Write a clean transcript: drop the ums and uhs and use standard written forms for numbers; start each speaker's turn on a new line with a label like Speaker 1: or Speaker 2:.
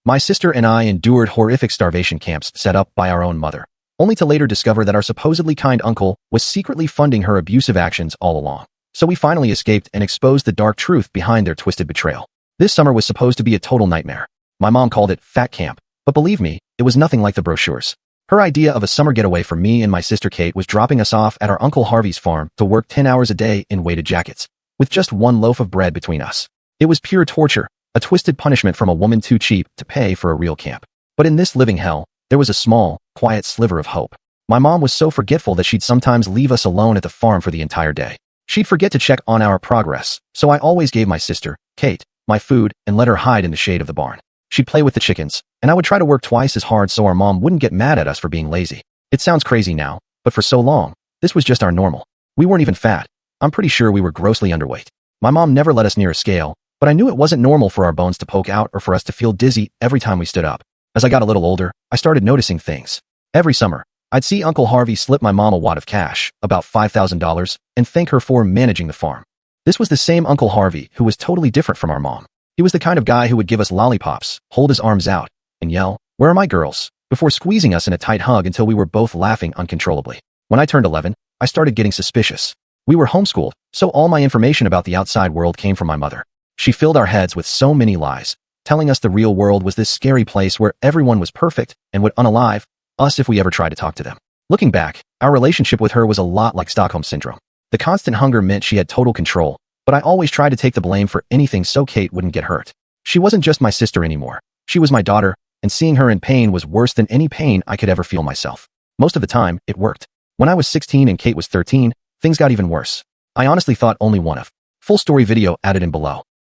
Speaker 1: My sister and I endured horrific starvation camps set up by our own mother, only to later discover that our supposedly kind uncle was secretly funding her abusive actions all along. So we finally escaped and exposed the dark truth behind their twisted betrayal. This summer was supposed to be a total nightmare. My mom called it fat camp, but believe me, it was nothing like the brochures. Her idea of a summer getaway for me and my sister Kate was dropping us off at our Uncle Harvey's farm to work 10 hours a day in weighted jackets, with just one loaf of bread between us. It was pure torture, a twisted punishment from a woman too cheap to pay for a real camp. But in this living hell, there was a small, quiet sliver of hope. My mom was so forgetful that she'd sometimes leave us alone at the farm for the entire day. She'd forget to check on our progress, so I always gave my sister, Kate, my food and let her hide in the shade of the barn. She'd play with the chickens, and I would try to work twice as hard so our mom wouldn't get mad at us for being lazy. It sounds crazy now, but for so long, this was just our normal. We weren't even fat. I'm pretty sure we were grossly underweight. My mom never let us near a scale, but I knew it wasn't normal for our bones to poke out or for us to feel dizzy every time we stood up. As I got a little older, I started noticing things. Every summer, I'd see Uncle Harvey slip my mom a wad of cash, about $5,000, and thank her for managing the farm. This was the same Uncle Harvey who was totally different from our mom. He was the kind of guy who would give us lollipops, hold his arms out, and yell, "Where are my girls?" before squeezing us in a tight hug until we were both laughing uncontrollably. When I turned 11, I started getting suspicious. We were homeschooled, so all my information about the outside world came from my mother. She filled our heads with so many lies, telling us the real world was this scary place where everyone was perfect and would unalive us if we ever tried to talk to them. Looking back, our relationship with her was a lot like Stockholm Syndrome. The constant hunger meant she had total control, but I always tried to take the blame for anything so Kate wouldn't get hurt. She wasn't just my sister anymore. She was my daughter, and seeing her in pain was worse than any pain I could ever feel myself. Most of the time, it worked. When I was 16 and Kate was 13, things got even worse. I honestly thought only one of. Full story video added in below.